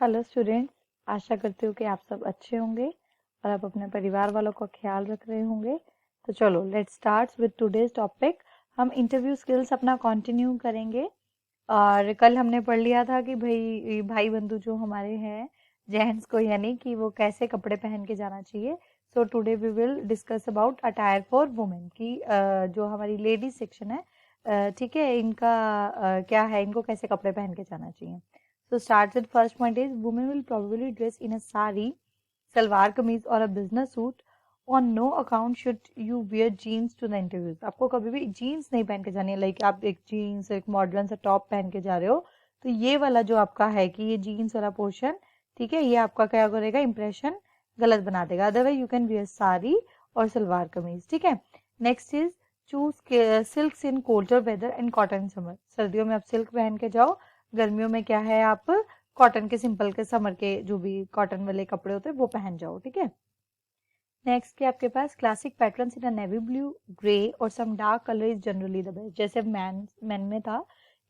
Hello students, आशा करती हूँ कि आप सब अच्छे होंगे और आप अपने परिवार वालों का ख्याल रख रहे होंगे। तो चलो let's start with today's topic. हम इंटरव्यू स्किल्स अपना कंटिन्यू करेंगे। और कल हमने पढ़ लिया था कि भाई भाई बंधु जो हमारे हैं जेंट्स को, यानी कि वो कैसे कपड़े पहन के जाना चाहिए। So today we will discuss about attire for women की जो हमारी लेडीज सेक्शन है, ठीक है, इनका क्या है, इनको कैसे कपड़े पहन के जाना चाहिए। So start with first point is women will probably dress in a sari, salwar kameez or a business suit. On no account should you wear jeans to the interviews. आपको कभी भी जीन्स नहीं पहन के जानी है। लाइक आप एक जीन्स, एक मॉडर्न सा टॉप पहन के जा रहे हो, तो ये वाला जो आपका है कि ये जीन्स वाला पोर्शन, ठीक है, ये आपका क्या करेगा, इंप्रेशन गलत बना देगा। Otherwise you can wear sari और सलवार कमीज, ठीक है। Next is choose silk in colder weather and cotton in summer. सर्दियों में आप सिल्क पहन के जाओ, गर्मियों में क्या है, आप कॉटन के सिंपल के समर के जो भी कॉटन वाले कपड़े होते हैं वो पहन जाओ, ठीक है। नेक्स्ट के आपके पास classic patterns in navy blue, grey और some dark colour is generally the best. जैसे मैन में था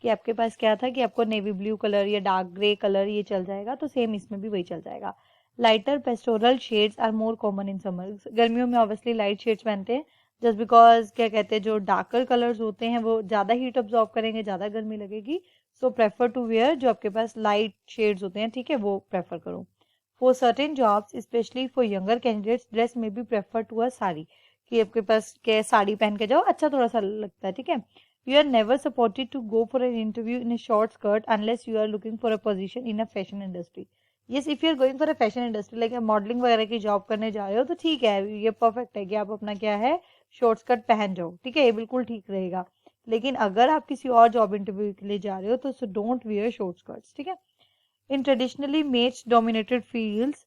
कि आपके पास क्या था कि आपको नेवी ब्लू कलर या डार्क ग्रे कलर ये चल जाएगा, तो सेम इसमें भी वही चल जाएगा। Lighter pastoral shades are more common in summer. गर्मियों में ऑब्वियसली लाइट शेड्स पहनते हैं, जस्ट बिकॉज क्या कहते हैं, जो डार्कर कलर्स होते हैं वो ज्यादा हीट ऑब्जॉर्व करेंगे, ज्यादा गर्मी लगेगी। सो प्रेफर टू वेयर जो आपके पास लाइट शेड्स होते हैं, ठीक है, वो प्रेफर करो। For certain jobs especially for younger candidates dress में be prefer to a sari, कि आपके पास क्या साड़ी पहन के जाओ, अच्छा थोड़ा सा लगता है, ठीक है। You are never supported to go for an interview in a short skirt unless you are looking for a position in a fashion industry. Yes, if you are going for a fashion industry like modelling वगैरह की job करने जा रहे हो, तो ठीक है, ये परफेक्ट है कि आप अपना क्या है, शॉर्ट स्कर्ट पहन जाओ, ठीक है, ये बिल्कुल ठीक रहेगा। लेकिन अगर आप किसी और जॉब इंटरव्यू के लिए जा रहे हो तो डोंट वियर शॉर्ट स्कर्ट्स, ठीक है। In traditionally male-dominated fields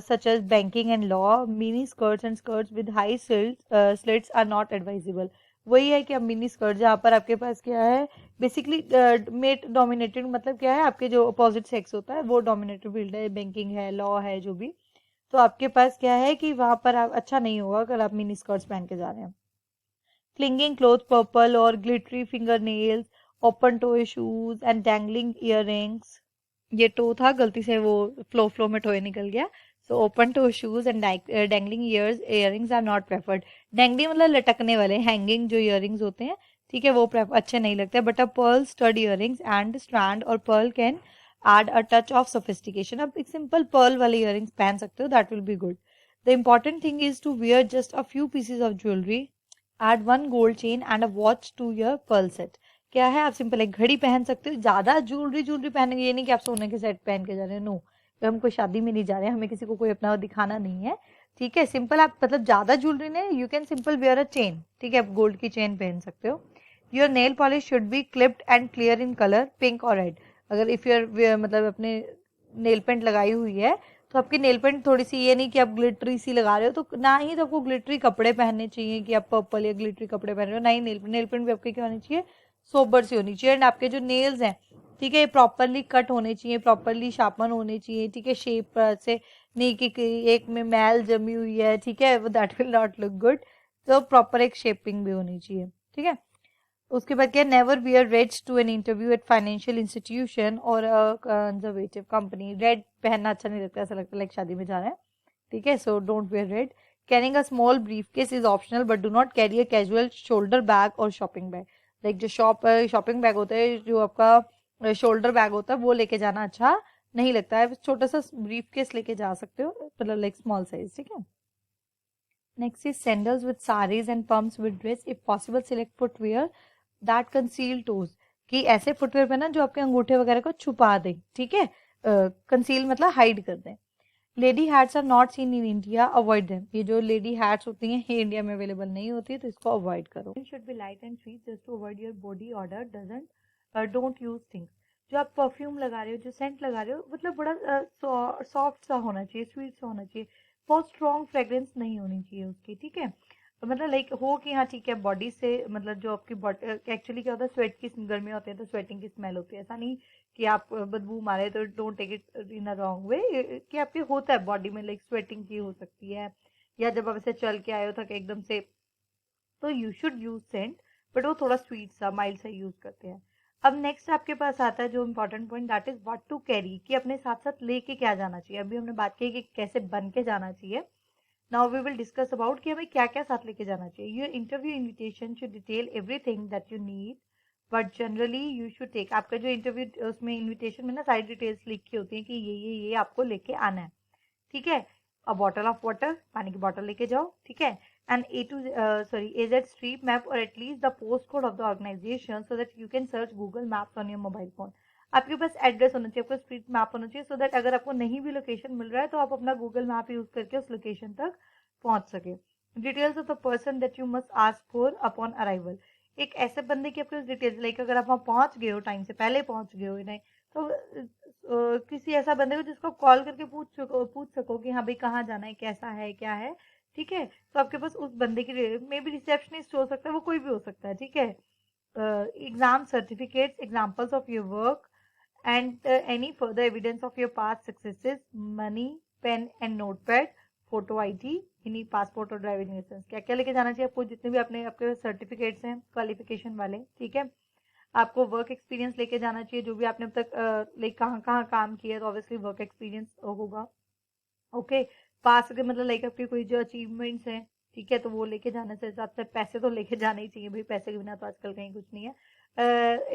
such as banking and law, mini skirts and skirts with high slits are not advisable. वही है कि अब मिनी स्कर्ट जहाँ पर आपके पास क्या है, बेसिकली मेट डोमिनेटेड, मतलब क्या है, आपके जो अपोजिट सेक्स होता है वो डोमिनेटेड फील्ड है, बैंकिंग है, लॉ है, जो भी। तो आपके पास क्या है कि वहां पर आप अच्छा नहीं होगा अगर आप मिनी स्कर्ट्स पहन के जा रहे हैं। Clinging clothes, purple or glittery fingernails, open toe shoes and dangling earrings. ये टो था, गलती से वो फ्लो में टोए निकल गया। So open toe shoes and dangling earrings are not preferred. Dangling मतलब लटकने वाले, हैंगिंग जो इयरिंग्स होते हैं, ठीक है, वो अच्छे नहीं लगते। But a pearl stud earrings and strand और pearl can add a touch of sophistication. अब एक सिंपल पर्ल वाले इयरिंग्स पहन सकते हो, that will be good. The important thing is to wear just a few pieces of jewellery, add one gold chain and a watch to your pearl set. क्या है, आप simple एक घड़ी पहन सकते हो, ज्यादा ज्वेलरी पहनेंगे, ये नहीं कि आप सोने के सेट पहन के जा रहे हो, नो। तो हम कोई शादी में नहीं जा रहे हैं, हमें किसी को कोई अपना दिखाना नहीं है, ठीक है। सिंपल आप मतलब ज्यादा ज्वेलरी नहीं, you can simple wear a chain, ठीक है, आप गोल्ड की चेन पहन सकते हो। Your nail polish should be clipped and clear in colour, pink और रेड। अगर इफ यूर मतलब अपने नेल पेंट लगाई हुई है, तो आपकी नेल पेंट थोड़ी सी, ये नहीं कि आप ग्लिटरी सी लगा रहे हो, तो ना ही तो आपको ग्लिटरी कपड़े पहनने चाहिए कि आप पर्पल या ग्लिटरी कपड़े पहन रहे हो, ना ही नेल पेंट भी आपके क्या होनी चाहिए, सोबर सी होनी चाहिए। एंड आपके जो नेल्स हैं, ठीक है, ये प्रॉपरली कट होने चाहिए, प्रॉपरली शार्पन होने चाहिए, ठीक है, शेप से नहीं कि एक में मैल जमी हुई है, ठीक है, वो that will not look good. तो प्रॉपर एक शेपिंग भी होनी चाहिए, ठीक है। उसके बाद क्या, never wear reds to an interview at financial institution और कंजर्वेटिव कंपनी। रेड पहनना अच्छा नहीं लगता, ऐसा लगता है लाइक शादी में जा रहे हैं, ठीक है, so don't wear red. Carrying a small briefcase is optional but do not carry a casual shoulder bag और शॉपिंग बैग। लाइक जो शॉपिंग बैग होता है, जो आपका शोल्डर बैग होता है, वो लेके जाना अच्छा नहीं लगता है। छोटा सा ब्रीफकेस लेके जा सकते हो, मतलब लाइक स्मॉल साइज, ठीक है। Next is sandals with saris and pumps with dress, if possible select footwear that conceal toes, कि ऐसे फुटवेयर पे ना जो आपके अंगूठे वगैरह को छुपा दे, ठीक है, कंसील मतलब हाइड कर दे। Lady hats are not seen in India, avoid them. ये जो लेडी हैट्स होती हैं ये इंडिया में अवेलेबल नहीं होती है, तो इसको अवॉइड करो। Should be light and sweet just to avoid your body odour doesn't, don't use things. जो आप परफ्यूम लगा रहे हो, जो सेंट लगा रहे हो, मतलब बड़ा सॉफ्ट सा होना चाहिए, स्वीट सा होना चाहिए, बहुत स्ट्रॉन्ग फ्रेग्रेंस नहीं होनी चाहिए उसकी, ठीक है। तो मतलब लाइक हो कि हाँ ठीक है, बॉडी से मतलब जो आपकी बॉडी एक्चुअली क्या होता है, स्वेट की गर्मी होती है तो स्वेटिंग की स्मेल होती है, ऐसा नहीं कि आप बदबू मारे, तो don't take it in a wrong way, कि आपके होता है बॉडी में लाइक स्वेटिंग की हो सकती है, या जब आप ऐसे चल के आए हो थके एकदम से, तो you should use scent, but वो थोड़ा स्वीट सा माइल्ड सा यूज करते हैं। अब नेक्स्ट आपके पास आता है जो important point, that is what to carry, कि अपने साथ साथ लेके क्या जाना चाहिए। अभी हमने बात की कि कैसे बन के जाना चाहिए। Now we will discuss about कि हमें क्या क्या साथ लेके जाना चाहिए। Your interview invitation should detail everything that you need, but generally you should take, आपका जो इंटरव्यू उसमें इन्विटेशन में ना सारी डिटेल्स लिखी होती है कि ये आपको लेके आना है, ठीक है। अ बॉटल ऑफ वाटर, पानी की बॉटल लेके जाओ, ठीक है। एंड AZ स्ट्रीट मैप और at least the post code of the organisation so that you can search Google maps on your mobile phone. आपके पास एड्रेस होना चाहिए, आपको स्ट्रीट मैप होना चाहिए, सो दैट अगर आपको नहीं भी लोकेशन मिल रहा है तो आप अपना गूगल मैप यूज करके उस लोकेशन तक पहुंच सके। Details of the person that you must ask for upon arrival, एक ऐसे बंदे की आपके पास डिटेल्स, लाइक अगर आप वहाँ पहुंच गए हो, टाइम से पहले पहुंच गए हो नहीं तो किसी ऐसा बंदे को जिसको कॉल करके पूछ सको कि हाँ भाई कहाँ जाना है, कैसा है, क्या है, ठीक है। तो आपके पास उस बंदे की मे भी रिसेप्शनिस्ट हो सकता है, वो कोई भी हो सकता है, ठीक है। Exam certificates, examples of your work and any further evidence of your past successes, money, pen and notepad, photo ID, यानी पासपोर्ट और ड्राइविंग लाइसेंस। क्या क्या लेके जाना चाहिए आपको, जितने भी अपने आपके सर्टिफिकेट्स हैं क्वालिफिकेशन वाले, ठीक है। आपको वर्क एक्सपीरियंस लेके जाना चाहिए, जो भी आपने अब तक लाइक कहाँ कहाँ काम किया है, तो ऑब्वियसली वर्क एक्सपीरियंस होगा, ओके। पास के मतलब लाइक आपके कोई जो अचीवमेंट्स हैं, ठीक है, तो वो लेके जाने से साथ साथ पैसे तो लेके जाने ही चाहिए भाई, पैसे के बिना तो आजकल कहीं कुछ नहीं है।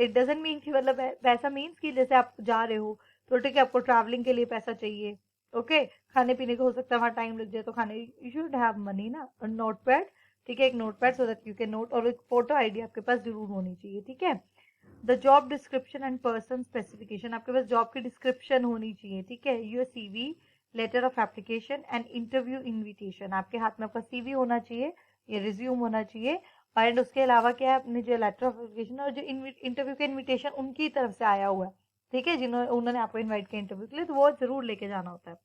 इट डजंट मीन कि मतलब पैसा मीन्स कि जैसे आप जा रहे हो तो ठीक है आपको ट्रैवलिंग के लिए पैसा चाहिए, ओके। खाने पीने का हो सकता है वहाँ टाइम लग जाए तो खाने, यू शुड हैव मनी ना। और नोट पैड, ठीक है, एक note pad so that you can note, और एक फोटो आईडी आपके पास जरूर होनी चाहिए, ठीक है। The job description and person specification, आपके पास जॉब की डिस्क्रिप्शन होनी चाहिए, ठीक है। Your CV, letter of application and interview invitation, आपके हाथ में आपका CV होना चाहिए, ये रिज्यूम होना चाहिए। एंड उसके अलावा क्या है, अपने जो लेटर ऑफ एप्लीकेशन और जो इंटरव्यू का इन्विटेशन उनकी तरफ से आया हुआ है, ठीक है, उन्होंने आपको इन्वाइट किया इंटरव्यू के लिए, तो वो जरूर लेके जाना होता है।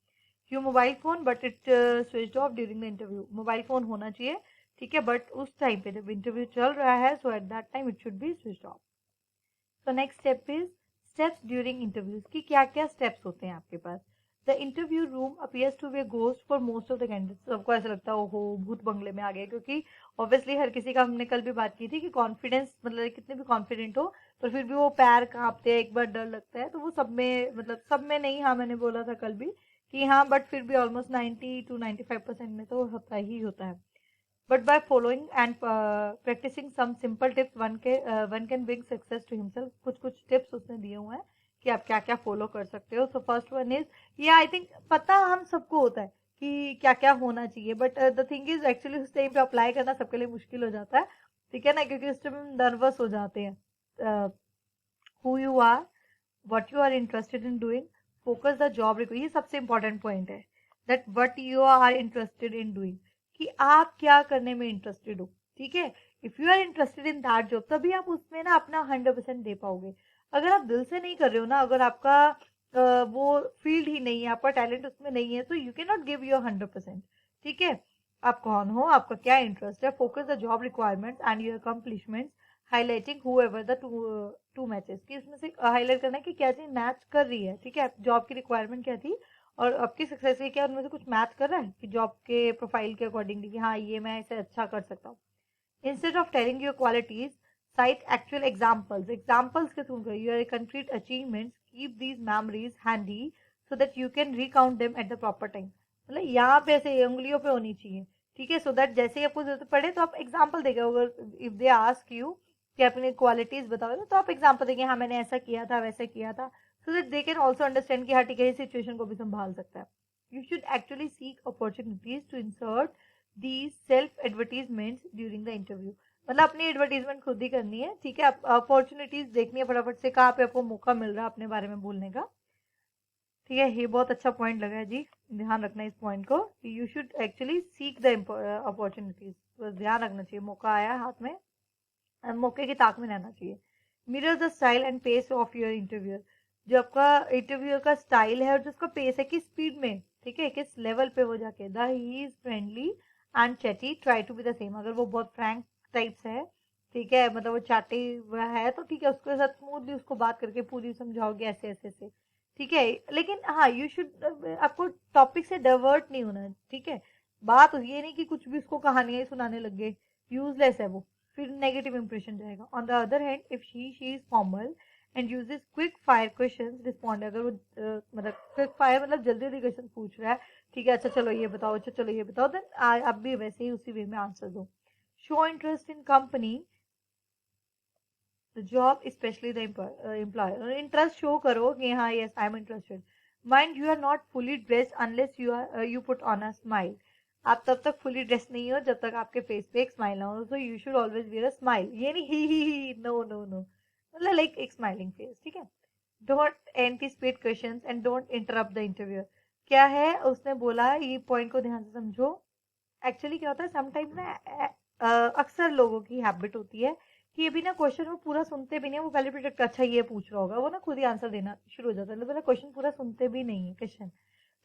Your mobile phone but it switched off during the interview, mobile phone होना चाहिए, ठीक है, बट उस टाइम पे जब इंटरव्यू चल रहा है so at that time it should be switched off. तो next step is steps during interviews, की क्या क्या स्टेप्स होते हैं आपके पास। The interview room appears to be a ghost for most of the candidates, सबको ऐसा लगता है ओहो भूत बंगले में आ गए, क्योंकि ऑब्वियसली हर किसी का, हमने कल भी बात की थी कि कॉन्फिडेंस मतलब कितने भी कॉन्फिडेंट हो पर फिर भी वो पैर कांपते हैं, एक बार डर लगता है, तो वो सब में, मतलब सब में नहीं, हाँ मैंने बोला था कल भी कि हाँ, बट फिर भी ऑलमोस्ट 90 to 95% में तो होता ही होता है। But by following and practicing some simple tips, one can bring success to himself. कुछ कुछ tips उसने दिए हुए हैं कि आप क्या क्या follow कर सकते हो। So first one is, yeah, I think पता हम सबको होता है कि क्या क्या होना चाहिए, but the thing is actually उस टाइम पे अप्लाई करना सबके लिए मुश्किल हो जाता है, ठीक है ना, क्योंकि उस टाइम हम नर्वस हो जाते हैं। who you are, what you are interested in doing, focus the job requirement, ये सबसे important point है, that what you are interested in doing, कि आप क्या करने में इंटरेस्टेड हो, ठीक है। If you are interested in that job, तभी आप उसमें ना अपना 100% दे पाओगे। अगर आप दिल से नहीं कर रहे हो ना, अगर आपका वो फील्ड ही नहीं है, आपका टैलेंट उसमें नहीं है, तो you can not give your 100%, ठीक है। आप कौन हो, आपका क्या इंटरेस्ट है, focus the job requirements and your accomplishments, highlighting whoever the two matches, कि इसमें से हाईलाइट करना है कि क्या चीज मैच कर रही है, ठीक है। जॉब की रिक्वायरमेंट क्या थी और आपकी सक्सेस की क्या, उनमें से कुछ मैच कर रहा है कि जॉब के प्रोफाइल के अकॉर्डिंगली कि हाँ ये मैं इसे अच्छा कर सकता हूँ। Instead of telling your qualities, cite actual examples, examples के through your concrete achievements, keep these memories handy so that you can recount them at the proper time, मतलब यहाँ पे ऐसे उंगलियों पे होनी चाहिए, ठीक है, सो दैट जैसे ही आपको जरूरत पड़े तो आप एग्जाम्पल देंगे। अगर इफ दे आस्क यू कि अपनी क्वालिटीज बताओ तो आप एग्जाम्पल देंगे, हाँ मैंने ऐसा किया था, वैसा किया था, so that they can also understand कि हाँ ठीक है ये सिचुएशन को भी संभाल सकता है। You should actually seek opportunities to insert these self advertisements during the interview, मतलब अपनी एडवर्टीजमेंट खुद ही करनी है, ठीक है। अपॉर्चुनिटीज देखनी है फटाफट से, कहाँ पे आपको मौका मिल रहा है अपने बारे में बोलने का, ठीक है। ये बहुत अच्छा पॉइंट लगा है जी, ध्यान रखना इस पॉइंट को, you should actually seek the opportunities, बस ध्यान रखना चाहिए, मौका आया हाथ में, मौके की ताक में रहना चाहिए। Mirror the style and pace of your interviewer, जो आपका इंटरव्यूअर का स्टाइल है और जो उसका पेस है, किस स्पीड में, ठीक है, किस लेवल पे वो जाके, the he is friendly and chatty, try to be the same, अगर वो बहुत फ्रैंक टाइप से है, ठीक है, मतलब वो चाटी हुआ है तो ठीक है, उसके साथ स्मूथली उसको बात करके पूरी समझाओगे ऐसे ऐसे से, ठीक है। लेकिन हाँ यू शुड, आपको टॉपिक से डाइवर्ट नहीं होना, ठीक है। बात ये नहीं कि कुछ भी उसको कहानियां ही सुनाने लग गए, यूजलेस है वो, फिर नेगेटिव इंप्रेशन जाएगा। On the other hand if she is formal and uses quick fire questions respond. अगर वो मतलब क्विक फायर मतलब जल्दी जल्दी क्वेश्चन पूछ रहा है, ठीक है, अच्छा चलो ये बताओ, अच्छा चलो ये बताओ, देन आप भी वैसे ही उसी वे में आंसर दो। Show interest in company job specially the employer, interest show करो कि हाँ yes I am interested. Mind you are not fully dressed unless you put on a smile. आप तब तक फुली ड्रेस नहीं हो जब तक आपके फेस पे एक स्माइल ना हो, so you should always wear a smile. ये नहीं ही नो नो नो, मतलब लाइक एक स्माइलिंग फेस, ठीक है। Don't anticipate questions and don't interrupt the interviewer. क्या है उसने बोला, ये पॉइंट को ध्यान से समझो। एक्चुअली क्या होता है समटाइम ना, अक्सर लोगों की हैबिट होती है कि ये भी ना क्वेश्चन वो पूरा सुनते भी नहीं है, वो पहले प्रिडिक्ट अच्छा ये पूछ रहा होगा, वो ना खुद ही आंसर देना शुरू हो जाता है, मतलब क्वेश्चन पूरा सुनते भी नहीं है क्वेश्चन।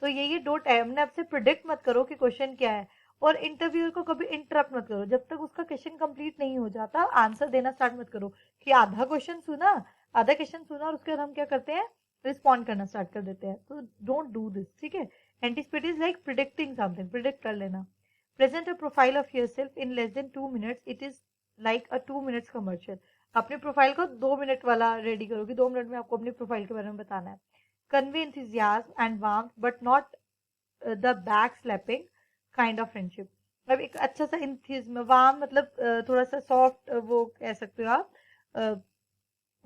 तो ये डोंट हमने आपसे प्रिडिक्ट मत करो कि क्वेश्चन क्या है, और इंटरव्यूअर को कभी इंटरप्ट मत करो जब तक उसका क्वेश्चन कंप्लीट नहीं हो जाता। आंसर देना स्टार्ट मत करो कि आधा क्वेश्चन सुना और उसके बाद हम क्या करते हैं, रिस्पॉन्ड करना स्टार्ट कर देते हैं। तो डोंट डू दिस, ठीक है। Anticipate is like predicting something, predict कर लेना। Present a profile of yourself in less than 2 minutes, it is like a 2 minutes commercial. अपने प्रोफाइल को 2 मिनट वाला रेडी करो कि 2 मिनट में आपको अपनी प्रोफाइल के बारे में बताना है। Convey enthusiasm and warmth but not the back slapping kind of friendship. मतलब एक अच्छा सा इंथ्यूजम, वार्म मतलब थोड़ा सा सॉफ्ट, वो कह सकते हो आप,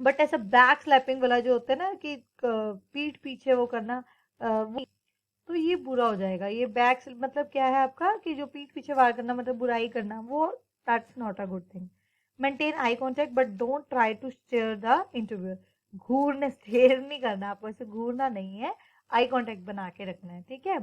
बट ऐसा बैक स्लैपिंग वाला जो होता है ना कि पीठ पीछे वो करना, वो तो ये बुरा हो जाएगा। ये बैक मतलब क्या है आपका कि जो पीठ पीछे वार करना मतलब बुराई करना, वो that's not a good thing. Maintain eye contact but don't try to stare the interviewer. घूरने स्टेयर नहीं करना, आपको ऐसे घूरना नहीं है, आई कांटेक्ट बना के रखना है, ठीक है।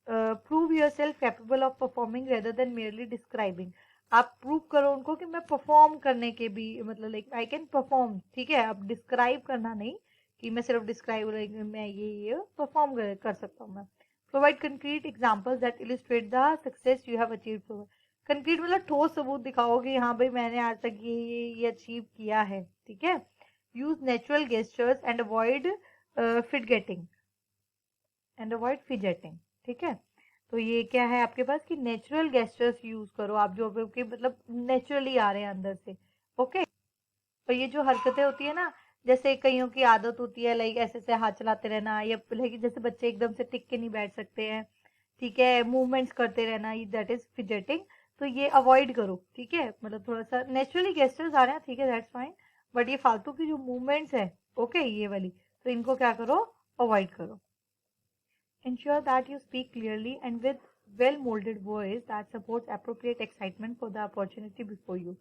Prove your self capable of performing rather than merely describing. आप प्रूव करो उनको कि मैं परफॉर्म करने के भी मतलब लाइक आई कैन परफॉर्म, ठीक है। आप डिस्क्राइब करना नहीं कि मैं सिर्फ डिस्क्राइब, मैं ये परफॉर्म कर सकता हूँ मैं। Provide concrete examples that illustrate the success you have achieved. Concrete मतलब ठोस सबूत दिखाओ कि हाँ भाई मैंने आज तक ये अचीव किया है, ठीक है। Use natural gestures and avoid fidgeting, ठीक है। तो ये क्या है आपके पास कि नेचुरल गेस्चर्स यूज करो आप, जो आपके मतलब नेचुरली आ रहे हैं अंदर से, ओके। तो ये जो हरकतें होती है ना, जैसे कईयों की आदत होती है लाइक ऐसे से हाथ चलाते रहना, या लाइक जैसे बच्चे एकदम से टिक के नहीं बैठ सकते हैं, ठीक है, मूवमेंट्स करते रहना, दैट इज फिजेटिंग। तो ये अवॉइड करो, ठीक है। मतलब थोड़ा सा नेचुरली गेस्टर्स आ रहे हैं, ठीक है, दैट्स फाइन, बट ये फालतू की जो मूवमेंट्स है, ओके, ये वाली, तो इनको क्या करो, अवॉइड करो। Ensure that you speak clearly and with well-molded voice that supports appropriate excitement for the opportunity before you.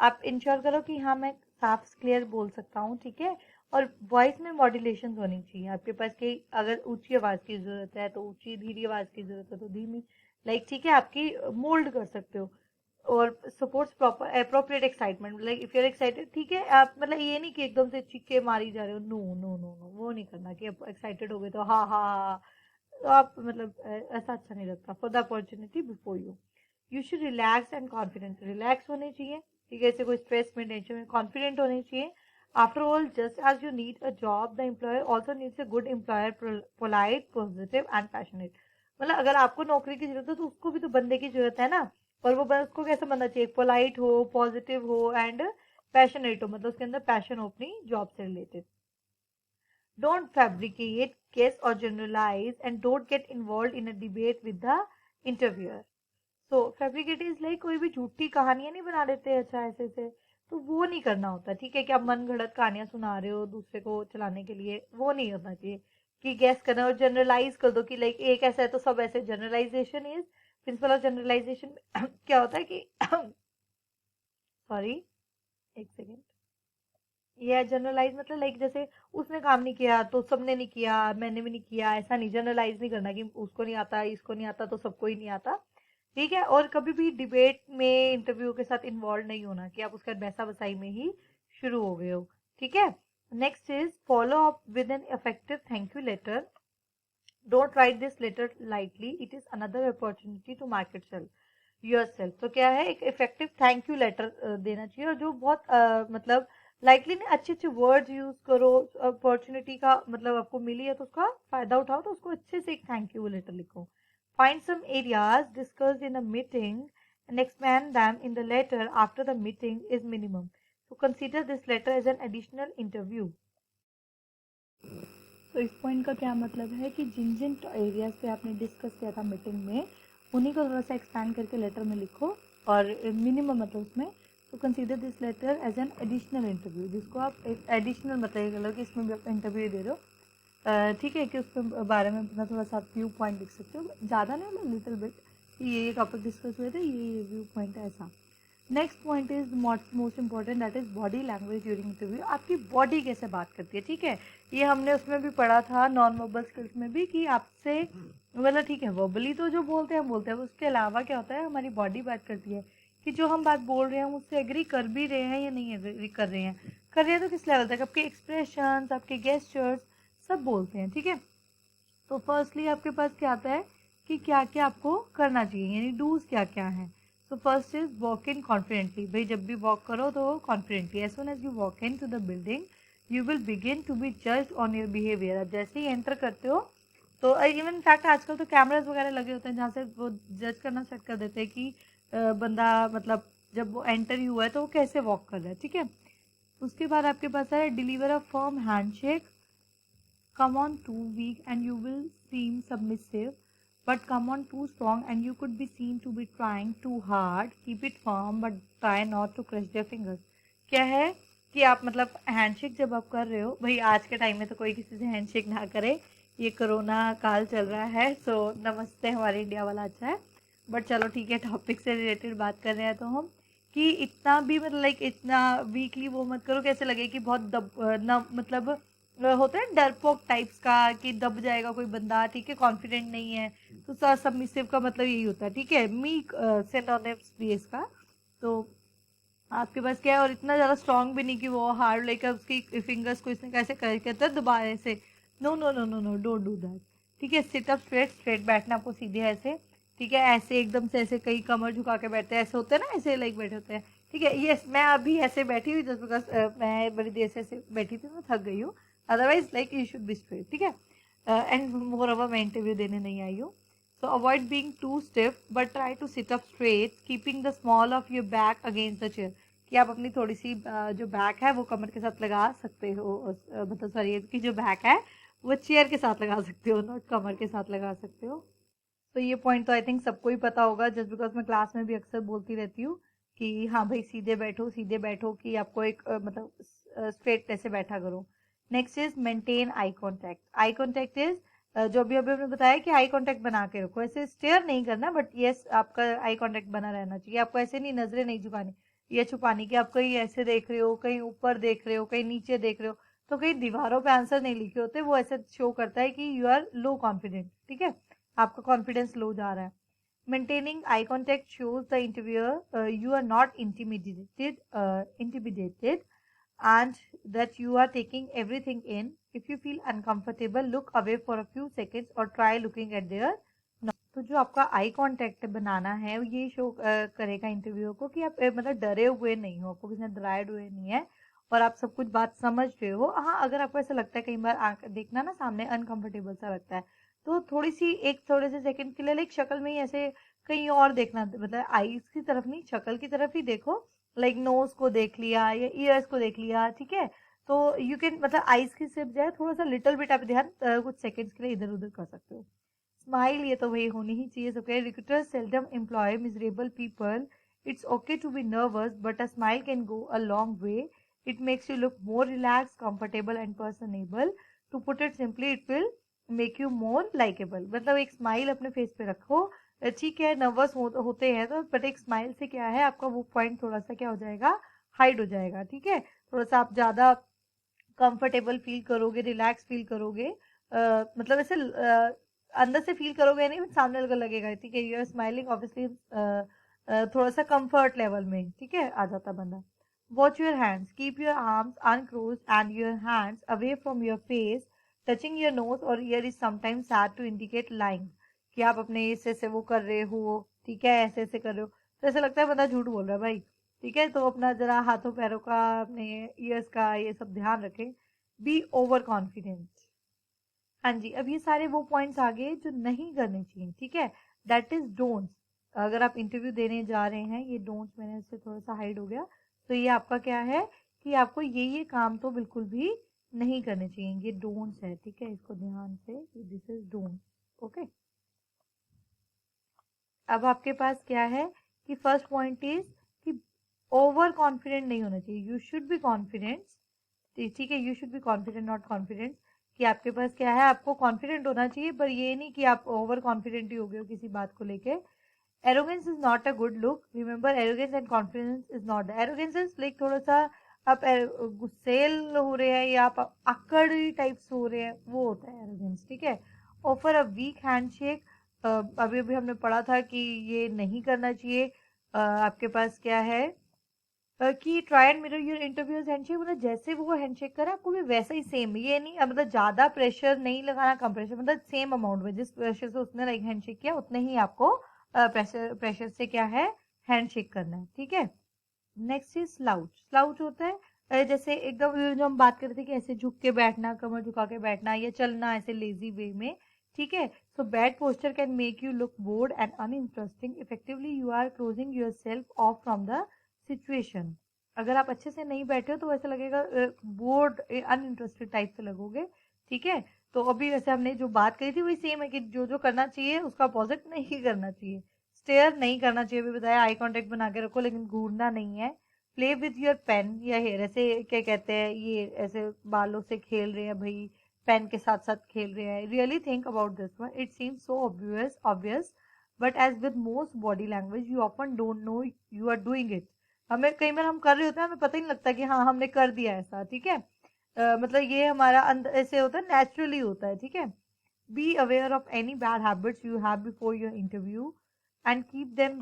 आप इंश्योर करो कि हाँ मैं साफ क्लियर बोल सकता हूँ, ठीक है। और वॉइस में मॉड्यूलेशन होनी चाहिए आपके पास कि अगर ऊंची आवाज की जरूरत है तो ऊंची, धीमी आवाज की जरूरत है तो धीमी, लाइक ठीक है, आपकी मोल्ड कर सकते हो। और supports proper appropriate excitement, like if you are excited, ठीक है, आप मतलब ये नहीं कि एकदम से चीखे मारी जा रहे हो, नो नो नो नो, वो नहीं करना कि एक्साइटेड हो गए तो हाँ हाँ हाँ, तो आप मतलब ऐसा अच्छा नहीं लगता। For the opportunity before you, you should relax and confident, relax होने चाहिए, ठीक है, ऐसे कोई स्ट्रेस में, टेंशन में, कॉन्फिडेंट होने चाहिए। After all just as you need a job, the employer also needs a good employer, polite, positive and passionate. मतलब अगर आपको नौकरी की जरूरत है तो उसको भी तो बंदे की जरूरत है ना, और वो उसको कैसा बनना चाहिए, पोलाइट हो, पॉजिटिव हो एंड पैशनेट हो, मतलब उसके अंदर पैशन हो अपनी जॉब से related. Don't fabricate, guess or generalize, and don't get involved in a debate with the interviewer. So fabricate is like कोई भी झूठी कहानियां नहीं बना देते अच्छा ऐसे से, तो वो नहीं करना होता, ठीक है। कि आप मन गढ़ंत कहानियां सुना रहे हो दूसरे को चलाने के लिए, वो नहीं होना चाहिए। कि गैस करना और जनरलाइज कर दो कि लाइक एक ऐसा है तो सब ऐसे, generalisation is principle of generalisation. क्या होता है कि सॉरी, एक सेकेंड, ये जनरलाइज मतलब लाइक जैसे उसने काम नहीं किया तो सबने नहीं किया, मैंने भी नहीं किया, ऐसा नहीं, जनरलाइज नहीं करना कि उसको नहीं आता, इसको नहीं आता तो सबको ही नहीं आता, ठीक है। और कभी भी डिबेट में इंटरव्यू के साथ इन्वॉल्व नहीं होना कि आप उसका बैसा बसाई में ही शुरू हो गए हो, ठीक है। Next is follow up with an effective thank you letter. Don't write this letter lightly, it is another opportunity to market self yourself. तो क्या है, एक इफेक्टिव थैंक यू लेटर देना चाहिए, और जो बहुत मतलब लाइकली ने अच्छे अच्छे वर्ड्स यूज करो, अपॉर्चुनिटी का मतलब आपको मिली है तो उसका फायदा उठाओ, तो उसको अच्छे से एक थैंक यू लेटर लिखो। Find some areas discussed in the meeting and expand them in the letter after the meeting is minimum. तो consider this letter as an additional interview. तो इस पॉइंट का क्या मतलब है कि जिन जिन एरियाज पे आपने डिस्कस किया था मीटिंग में उन्हीं को थोड़ा सा एक्सपैंड करके लेटर में लिखो और मिनिमम मतलब उसमें तो consider this letter as an additional interview, जिसको आप एक एडिशनल मतलब चलो कि इसमें भी आप इंटरव्यू दे रहे हो, ठीक है, कि उसके बारे में अपना थोड़ा सा व्यू पॉइंट लिख सकते हो, ज़्यादा नहीं मतलब लिटिल बिट ये टॉपिक डिस्कस हुए थे, ये व्यू पॉइंट है ऐसा। Next point is most important, that is body language during interview. आपकी बॉडी कैसे बात करती है, ठीक है, ये हमने उसमें भी पढ़ा था नॉन वर्बल स्किल्स में भी कि आपसे मतलब ठीक है वर्बली तो जो बोलते हैं हम बोलते हैं, उसके अलावा क्या होता है हमारी बॉडी बात करती है कि जो हम बात बोल रहे हैं हम उससे एग्री कर भी रहे हैं या नहीं एग्री कर रहे हैं तो किस लेवल तक, आपके एक्सप्रेशंस, आपके गेस्चर्स सब बोलते हैं, ठीक है। तो फर्स्टली आपके पास क्या आता है कि क्या क्या आपको करना चाहिए, यानी डूज क्या क्या है। तो first is walk in confidently, भाई जब भी वॉक करो तो confidently, as soon as you walk into the building you will begin to be judged on your behaviour. आप जैसे ही एंटर करते हो तो इवन फैक्ट आजकल तो कैमराज वगैरह लगे होते हैं जहाँ से वो जज करना स्टार्ट कर देते हैं कि बंदा मतलब जब वो एंटर ही हुआ है तो वो कैसे वॉक कर रहा है, ठीक है। उसके बाद आपके पास है deliver a firm handshake, come on too weak and you will seem submissive, but come on too strong and you could be seen to be trying too hard, keep it firm but try not to crush their fingers। क्या है कि आप मतलब handshake जब आप कर रहे हो, भाई आज के टाइम में तो कोई किसी से हैंडशेक ना करे, ये कोरोना काल चल रहा है, सो नमस्ते हमारे इंडिया वाला अच्छा है, बट चलो ठीक है टॉपिक से रिलेटेड बात कर रहे हैं तो हम कि इतना भी मतलब लाइक इतना वीकली वो मत करो कैसे लगे कि बहुत दब न मतलब होता है डरपोक टाइप्स का कि दब जाएगा कोई बंदा, ठीक है, कॉन्फिडेंट नहीं है, तो सबमिसिव का मतलब यही होता है, ठीक है, मीक सिनोनिम्स भी इसका। तो आपके पास क्या है, और इतना ज़्यादा स्ट्रांग भी नहीं कि वो हार्ड लेकर उसकी फिंगर्स को इसने कैसे कर कहता है दोबारा से, no no no no no don't do that, ठीक है। सिट अप स्ट्रेट, स्ट्रेट बैठना आपको सीधे ऐसे, ठीक है, ऐसे एकदम से ऐसे कई कमर झुका के बैठते हैं, ऐसे होते हैं ना, ऐसे लाइक बैठे होते हैं, ठीक है। ये मैं अभी ऐसे बैठी हुई जस्ट बिकॉज मैं बड़ी देर से ऐसे बैठी थी, मैं थक गई हूँ, otherwise like you should be straight, ठीक है। एंड मोर ओवर मैं इंटरव्यू देने नहीं आई हूँ। So avoid being too stiff but try to sit up straight, keeping the small of your back against the chair। कि आप अपनी थोड़ी सी जो बैक है वो कमर के साथ लगा सकते हो, मतलब सॉरी कि जो बैक है वो चेयर के साथ लगा सकते हो, नॉट कमर के साथ लगा सकते हो। तो ये पॉइंट तो आई थिंक सबको ही पता होगा, जस्ट बिकॉज मैं क्लास में भी अक्सर बोलती रहती हूँ कि हाँ भाई सीधे बैठो कि आपको एक मतलब स्ट्रेट ऐसे बैठा करो। Next is maintain eye contact. Eye contact is जो अभी अभी हमने बताया कि आई कांटेक्ट बना के रखो, ऐसे स्टेयर नहीं करना, बट यस आपका आई कांटेक्ट बना रहना चाहिए, आपको ऐसे नहीं नजरें नहीं झुकानी या छुपानी कि आप कहीं ऐसे देख रहे हो, कहीं ऊपर देख रहे हो, कहीं नीचे देख रहे हो, तो कहीं दीवारों पे आंसर नहीं लिखे होते, वो ऐसे शो करता है कि यू आर लो कॉन्फिडेंट, ठीक है, आपका कॉन्फिडेंस लो जा रहा है। Maintaining eye contact shows the interviewer you are not intimidated and that you are taking everything in. If you feel uncomfortable, look away for a few seconds or try looking at their nose। तो जो आपका eye contact बनाना है ये show करेगा interview को कि आप मतलब डरे हुए नहीं हो, आपको किसी ने डराए हुए नहीं है और आप सब कुछ बात समझ रहे हो। हाँ अगर आपको ऐसा लगता है कई बार आंख देखना ना सामने अनकंफर्टेबल सा लगता है, तो थोड़ी सी एक थोड़े से सेकंड के लिए लाइक शक्ल में ही ऐसे कहीं और देखना, मतलब आईज की तरफ नहीं शक्ल की तरफ ही देखो, लाइक नोज को देख लिया या ईयर्स को देख लिया, ठीक है। तो यू कैन मतलब आईज की सिर्फ जाए थोड़ा सा लिटिल बिट आप ध्यान कुछ सेकंड्स के लिए इधर उधर कर सकते हो। स्माइल ये तो वही होनी ही चाहिए सबके। Recruiters seldom employ miserable people, it's okay to be nervous but a smile can go a long way, it makes you look more relax comfortable and personable, to put it simply it will make you more likeable. मतलब एक smile अपने face पे रखो, ठीक है nervous होते हैं तो, बट एक स्माइल से क्या है आपका वो पॉइंट थोड़ा सा क्या हो जाएगा, हाइड हो जाएगा, ठीक है, थोड़ा सा आप ज्यादा कंफर्टेबल फील करोगे, रिलैक्स फील करोगे, मतलब ऐसे अंदर से फील करोगे नहीं, सामने लगेगा, ठीक है, यू आर स्माइलिंग ऑब्वियसली थोड़ा सा कंफर्ट लेवल में, ठीक है, आ जाता बंदा। Watch your hands, keep your arms uncrossed and your hands away from your face, touching your nose और ear is sometimes said to indicate lying, कि आप अपने ऐसे से वो कर रहे हो, ठीक है, ऐसे ऐसे कर रहे हो, तो ऐसा लगता है बंदा झूठ बोल रहा है भाई, ठीक है। तो अपना जरा हाथों पैरों का अपने ईयर्स का ये सब ध्यान रखें। Be over confident. हाँ जी, अब ये सारे वो पॉइंट्स आ गए जो नहीं करने चाहिए, ठीक है, दैट इज डोंट्स। अगर आप इंटरव्यू देने जा रहे हैं, ये डोंट्स मैंने इससे थोड़ा सा हाइड हो गया, तो ये आपका क्या है कि आपको ये काम तो बिल्कुल भी नहीं करने चाहिए, ये डोंट्स है, ठीक है, इसको ध्यान से, दिस इज डोंट, ओके। अब आपके पास क्या है कि फर्स्ट पॉइंट इज कि ओवर कॉन्फिडेंट नहीं होना चाहिए, यू शुड बी कॉन्फिडेंट, ठीक है, you should be confident not confident, कि आपके पास क्या है, आपको कॉन्फिडेंट होना चाहिए, पर ये नहीं कि आप ओवर कॉन्फिडेंट ही हो गए हो किसी बात को लेके। Arrogance is not a good look, remember arrogance and confidence is not, arrogance is like थोड़ा सा आप गुस्सेल हो रहे हैं या आप अकड़ टाइप्स हो रहे हैं, वो होता है एरोगेंस, ठीक है। ऑफर अ वीक हैंडशेक, अभी अभी हमने पढ़ा था कि ये नहीं करना चाहिए। आपके पास क्या है कि try and mirror your interviewers handshake, मतलब जैसे वो हैंडशेक करे आपको भी वैसा ही सेम, ये नहीं मतलब ज्यादा प्रेशर नहीं लगाना, कम प्रेशर, मतलब सेम अमाउंट में, जिस प्रेशर से उसने लाइक हैंडशेक किया उतने ही आपको प्रेशर से क्या है हैंडशेक करना है, ठीक है। नेक्स्ट इज स्लाउच, स्लाउच होता है जैसे एकदम जो हम बात कर रहे थे कि ऐसे झुक के बैठना, कमर झुका के बैठना या चलना ऐसे लेजी वे में, ठीक है। So bad posture can make you look bored and uninteresting, effectively you are closing yourself off from the situation. अगर आप अच्छे से नहीं बैठे हो तो ऐसा लगेगा बोर्ड अनइंटरेस्टेड टाइप से लगोगे, ठीक है। तो अभी वैसे हमने जो बात करी थी वही सेम है कि जो जो करना चाहिए उसका अपोजिट नहीं करना चाहिए। स्टेयर नहीं करना चाहिए, अभी बताया, आई कांटेक्ट बना के रखो लेकिन घूरना नहीं है। प्ले विथ योर पेन या हेयर, ऐसे क्या कहते हैं, ये ऐसे बालों से खेल रहे हैं भाई, पेन के साथ साथ खेल रहे हैं। Really think about this one, it seems so obvious but as with most body language you often don't know you are doing it, हमें कई बार हम कर रहे होते हैं, हमें पता ही नहीं लगता कि हाँ हमने कर दिया ऐसा, ठीक है। मतलब ये हमारा अंदर ऐसे होता है, नेचुरली होता है, ठीक है। Be aware of any bad habits you have before your interview and keep them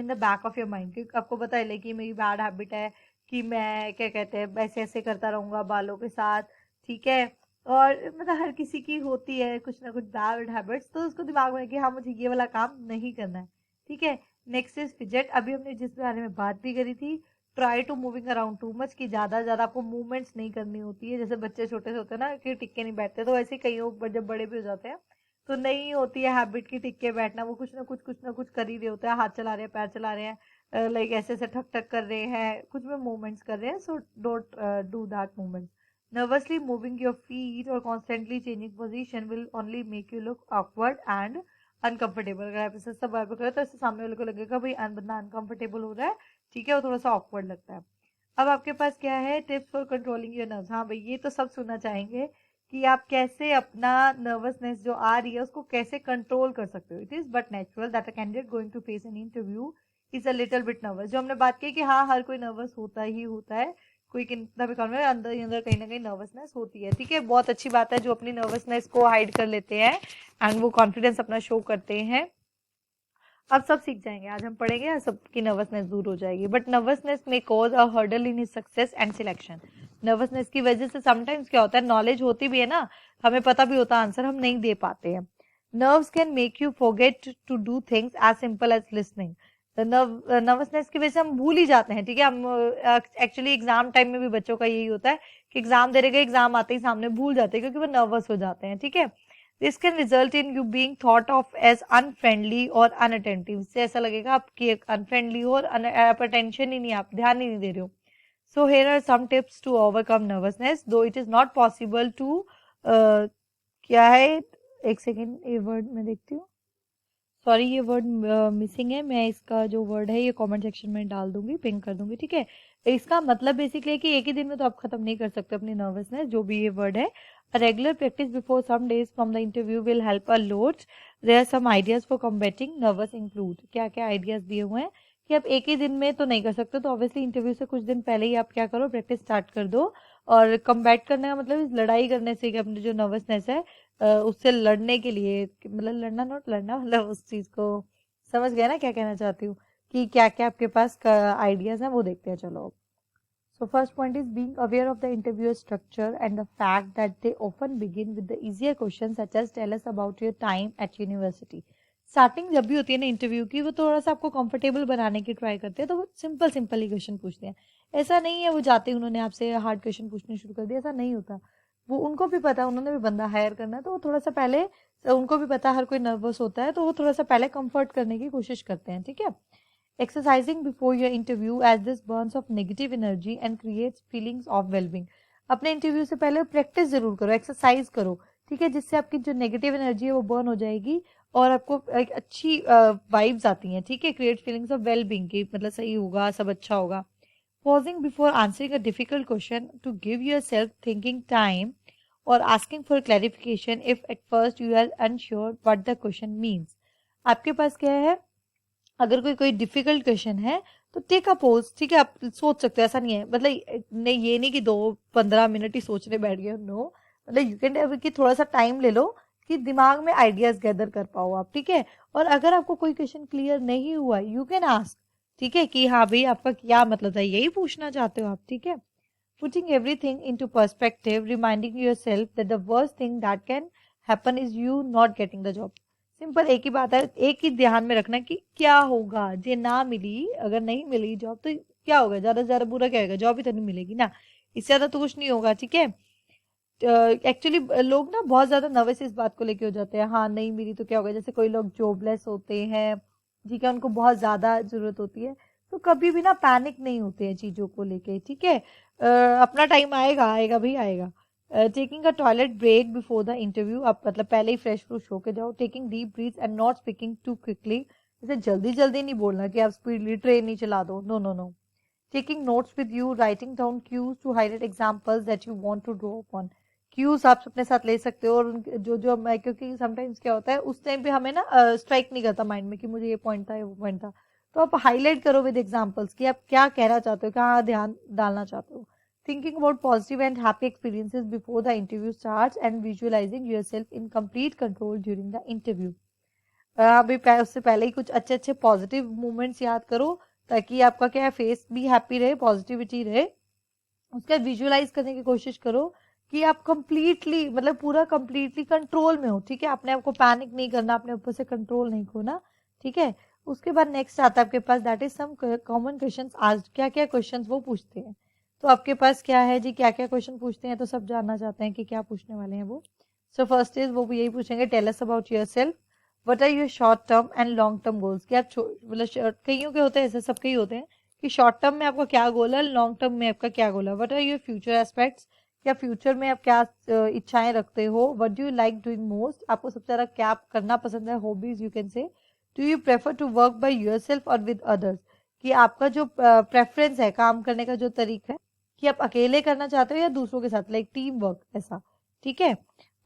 in the back of your mind, क्योंकि आपको पता है कि मेरी बैड हैबिट है कि मैं क्या कहते हैं ऐसे ऐसे करता रहूंगा बालों के साथ, ठीक है। और मतलब हर किसी की होती है कुछ ना कुछ बैड हैबिट्स, तो उसको दिमाग में कि हाँ मुझे ये वाला काम नहीं करना है, ठीक है। नेक्स्ट इज फिजेट, अभी हमने जिस बारे में बात भी करी थी, try to moving around too much, कि ज्यादा ज्यादा आपको मूवमेंट्स नहीं करनी होती है, जैसे बच्चे छोटे से होते हैं ना कि टिक के नहीं बैठते, तो ऐसे कई लोग जब बड़े भी हो जाते हैं तो नहीं होती है हैबिट की टिक के बैठना, वो कुछ ना कुछ कर ही रहे होते हैं, हाथ चला रहे हैं, पैर चला रहे हैं, लाइक ऐसे ऐसे ठक ठक कर रहे हैं, कुछ में मूवमेंट्स कर रहे हैं, so don't do that movement. Nervously moving your feet और constantly changing position will only make you look awkward and uncomfortable, अगर आप ऐसे सब बार करें तो ऐसे सामने वाले को लगेगा भाई बंदा अनकंफर्टेबल हो रहा है, ठीक है, वो थोड़ा सा ऑकवर्ड लगता है। अब आपके पास क्या है, tips for controlling your nerves, हाँ भाई ये तो सब सुनना चाहेंगे कि आप कैसे अपना नर्वसनेस जो आ रही है उसको कैसे कंट्रोल कर सकते हो। It is but natural that a candidate going to face an interview is a little bit nervous, जो हमने बात की कि हाँ हर कोई नर्वस होता ही होता है, कोई कितना भी कॉन्फिडेंट अंदर ही अंदर कहीं ना कहीं नर्वसनेस होती है, ठीक है। बहुत अच्छी बात है जो अपनी नर्वसनेस को हाइड कर लेते हैं एंड वो कॉन्फिडेंस अपना शो करते हैं। अब सब सीख जाएंगे, आज हम पढ़ेंगे, सबकी नर्वसनेस दूर हो जाएगी। बट नर्वसनेस में cause a hurdle in his success and selection, nervousness की वजह से समटाइम्स क्या होता है, नॉलेज होती भी है ना, हमें पता भी होता है आंसर, हम नहीं दे पाते हैं। Nerves can make you forget to do things as simple as listening, nervousness की वजह से हम भूल ही जाते हैं, ठीक है। हम एक्चुअली एग्जाम टाइम में भी बच्चों का यही होता है कि एग्जाम दे रहे, एग्जाम आते ही सामने भूल जाते हैं क्योंकि वो नर्वस हो जाते हैं, ठीक है। This can result in you being thought of as unfriendly और अनअटेंटिव, इससे ऐसा लगेगा आपकी अनफ्रेंडली हो और आप अटेंशन ही नहीं, आप ध्यान ही नहीं दे रहे हो। So here are some tips to overcome nervousness, though it is not possible to, क्या है, एक सेकेंड ये वर्ड मैं देखती हूँ, सॉरी ये वर्ड मिसिंग है, मैं इसका जो वर्ड है ये कमेंट सेक्शन में डाल दूंगी, पिन कर दूंगी, ठीक है। इसका मतलब बेसिकली है कि एक ही दिन में तो आप खत्म नहीं कर सकते अपनी नर्वसनेस, जो भी ये वर्ड है। Regular practice before some days from the interview will help a lot, there are some ideas for combating nervous include, क्या क्या आइडियाज दिए हुए हैं कि आप एक ही दिन में तो नहीं कर सकते, तो ऑब्वियसली इंटरव्यू से कुछ दिन पहले ही आप क्या करो, प्रैक्टिस स्टार्ट कर दो। और कम्बैट करने का मतलब इस लड़ाई करने से कि अपनी जो नर्वसनेस है उससे लड़ने के लिए, मतलब लड़ना नॉट लड़ना, मतलब उस चीज को समझ गए ना क्या कहना चाहती हूँ, कि क्या क्या आपके पास आइडियाज हैं वो देखते हैं, चलो। So first point is being aware of the interview structure and the fact that they often begin with the easier questions such as tell us about your time at university. Starting जब भी होती है ना interview की, वो थोड़ा सा आपको कंफर्टेबल बनाने की ट्राई करते हैं, तो वो सिंपल सिंपल ही क्वेश्चन पूछते हैं। ऐसा नहीं है वो जाते ही उन्होंने आपसे हार्ड क्वेश्चन पूछने शुरू कर दिया, ऐसा नहीं होता। वो उनको भी पता है, उन्होंने भी बंदा हायर करना है, तो वो थोड़ा सा पहले, उनको भी पता है हर कोई नर्वस होता है, तो वो थोड़ा सा पहले कंफर्ट करने की कोशिश करते हैं, ठीक है। Exercising before your interview as this burns of negative energy and creates feelings of well-being. अपने इंटरव्यू से पहले प्रैक्टिस जरूर करो, एक्सरसाइज करो, ठीक है, जिससे आपकी जो नेगेटिव एनर्जी है वो बर्न हो जाएगी और आपको एक अच्छी वाइब्स आती हैं, ठीक है, क्रिएट फीलिंग्स ऑफ वेल-बीइंग की, मतलब सही होगा, सब अच्छा होगा. Pausing before answering a difficult question to give yourself thinking time or asking for clarification if at first you are unsure what the question means. आपके पास क्या है, अगर कोई डिफिकल्ट क्वेश्चन है तो टेक अ पोज, ठीक है, आप सोच सकते हो, ऐसा नहीं है, मतलब नहीं, ये नहीं कि 2-15 मिनट ही सोचने बैठ गए, नो, मतलब यू कैन कि थोड़ा सा टाइम ले लो कि दिमाग में आइडियाज गैदर कर पाओ आप, ठीक है. और अगर आपको कोई क्वेश्चन क्लियर नहीं हुआ, यू कैन आस्क, ठीक है, कि हाँ भाई आपका क्या मतलब था, यही पूछना चाहते हो आप, ठीक है. Putting everything into perspective, reminding yourself that the worst thing that can happen is you not getting the job. Simple एक ही बात है, एक ही ध्यान में रखना कि क्या होगा जे ना मिली, अगर नहीं मिली जॉब तो क्या होगा, ज्यादा से ज्यादा बुरा क्या होगा, जॉब ही तो नहीं मिलेगी ना, इससे ज्यादा तो कुछ नहीं होगा, ठीक है. एक्चुअली लोग ना बहुत ज्यादा नर्वस इस बात को लेके हो जाते हैं, हाँ नहीं मिली तो क्या होगा, जैसे कोई लोग जॉबलेस होते हैं, ठीक है, उनको बहुत ज्यादा जरूरत होती है, तो कभी भी ना पैनिक नहीं होते हैं चीजों को लेके, ठीक है. अपना टाइम आएगा, आएगा भी आएगा. Taking a toilet break before the interview, आप मतलब पहले ही फ्रेश फ्रूश होके जाओ. Taking deep breath and not speaking too quickly, जैसे जल्दी जल्दी नहीं बोलना कि आप स्पीडली ट्रेन नहीं चला दो, no no no. Taking notes with you, writing down cues to highlight examples that you want to draw upon. Cues आप अपने साथ ले सकते हो, और जो जो मैं, क्योंकि समटाइम्स क्या होता है उस टाइम पे हमें ना स्ट्राइक नहीं करता माइंड में कि मुझे ये पॉइंट था, वो पॉइंट था, तो आप हाईलाइट करो विद एग्जांपल्स कि आप क्या कहना चाहते हो, क्या ध्यान डालना चाहते हो. Thinking about positive and happy experiences before the interview starts and visualizing yourself in complete control during the interview. अभी उससे पहले ही कुछ अच्छे अच्छे पॉजिटिव मोमेंट्स याद करो, ताकि आपका क्या है, फेस भी हैप्पी रहे, पॉजिटिविटी रहे. उसका विजुअलाइज करने की कोशिश करो कि आप कंप्लीटली, मतलब पूरा कंप्लीटली कंट्रोल में हो, ठीक है, अपने आपको पैनिक नहीं करना, अपने ऊपर से कंट्रोल नहीं खोना, ठीक है. उसके बाद नेक्स्ट आता है आपके पास, that is some common questions asked. क्या क्या क्वेश्चंस वो पूछते हैं, तो आपके पास क्या है जी, क्या क्या क्वेश्चन पूछते हैं, तो सब जानना चाहते हैं कि क्या पूछने वाले हैं वो. सो फर्स्ट इज, वो भी यही पूछेंगे, tell us about yourself, what are your short term and long term goals. कि आप मतलब कईयों के होते हैं ऐसे, सबके ही होते हैं कि शॉर्ट टर्म में आपका क्या गोल है, लॉन्ग टर्म में आपका क्या गोल है. What are your future aspects, क्या फ्यूचर में आप क्या इच्छाएं रखते हो. What do you like doing most, आपको सबसे ज्यादा क्या करना पसंद है, hobbies you can say. Do you prefer to work by yourself और विद अदर्स, कि आपका जो प्रेफरेंस है काम करने का जो तरीका है, कि आप अकेले करना चाहते हो या दूसरों के साथ, लाइक टीम वर्क ऐसा, ठीक है.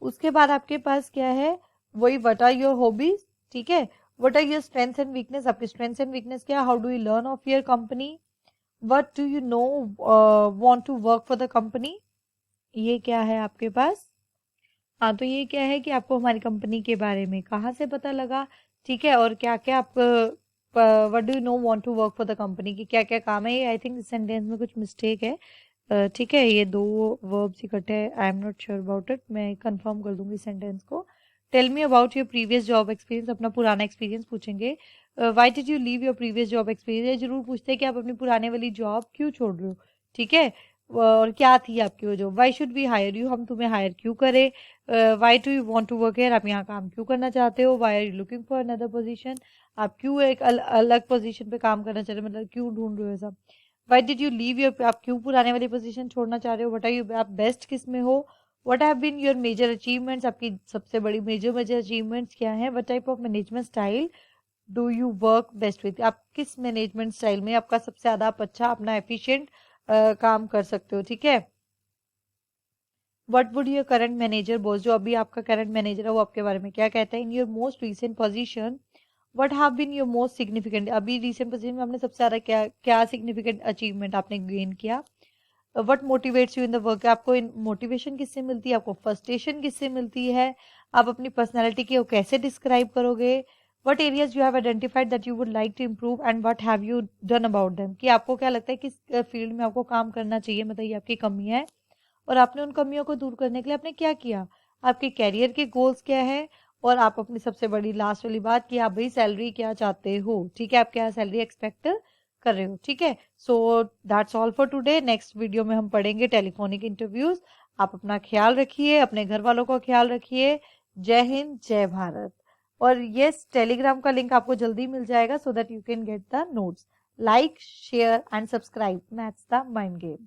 उसके बाद आपके पास क्या है, वही व्हाट आर योर हॉबीज, ठीक है. What are your strengths and weakness, आपकी स्ट्रेंथ्स एंड वीकनेस क्या, how do you learn of your company, what do you know want to work for the company. ये क्या है आपके पास, हाँ, तो ये क्या है कि आपको हमारी कंपनी के बारे में कहाँ से पता लगा, ठीक है, और क्या क्या आप what do you know want to work for the company की क्या क्या काम है. ये आई थिंक इस सेंटेंस में कुछ मिस्टेक है, ठीक है, ये दो वर्ब्स इकट्ठे हैं, I am not sure about it, मैं कंफर्म कर दूंगी सेंटेंस को. Tell me about your previous job experience, अपना पुराना एक्सपीरियंस पूछेंगे. Why did you leave your previous job experience, ये जरूर पूछते हैं कि आप अपनी पुराने वाली जॉब क्यों छोड़ रहे हो, ठीक है, और क्या थी आपकी वो job. Why should we hire you, हम तुम्हें हायर क्यों करें. Why do you want to work here, आप यहाँ काम क्यों करना चाहते हो. Why are you looking for another position, आप क्यों एक अलग पोजीशन पे काम करना चाह रहे हो, मतलब क्यों ढूंढ रहे हो ऐसा. Why did you leave your, आप क्यों पुराने वाली पोजीशन छोड़ना चाह रहे हो. व्हाट आर यू, आप बेस्ट किस में हो. What have been your major achievements, आपकी सबसे बड़ी मेजर अचीवमेंट्स क्या है. What type of management style do you work best with, आप किस मैनेजमेंट स्टाइल में आपका सबसे ज्यादा आप अच्छा अपना एफिशिएंट काम कर सकते हो, ठीक है. What would your current manager boss, जो अभी आपका करंट मैनेजर है वो आपके बारे में क्या कहता है. In your most recent position what have been your most significant, अभी रीसेंट पोजीशन में आपने सबसे ज्यादा क्या क्या सिग्निफिकेंट अचीवमेंट आपने गेन किया. What motivates you in the work, आपको मोटिवेशन किससे मिलती है, आपको फ्रस्ट्रेशन किससे मिलती है, आप अपनी पर्सनैलिटी को कैसे डिस्क्राइब करोगे. What areas you have identified that you would like to improve and what have you done about them, कि आपको क्या लगता है किस फील्ड में आपको काम करना चाहिए, मतलब ये आपकी कमियां है और आपने उन कमियों को दूर करने के लिए आपने क्या किया. आपके कैरियर के गोल्स क्या है, और आप अपनी सबसे बड़ी लास्ट वाली बात कि आप भाई सैलरी क्या चाहते हो, ठीक है, आप क्या सैलरी एक्सपेक्ट कर रहे हो, ठीक है. So that's all for today. Next video में हम पढ़ेंगे टेलीफोनिक इंटरव्यूज. आप अपना ख्याल रखिए, अपने घर वालों का ख्याल रखिए. जय हिंद, जय भारत. और ये टेलीग्राम का लिंक आपको जल्दी मिल जाएगा, सो that you can get the notes. Like, share and subscribe. Maths the mind game.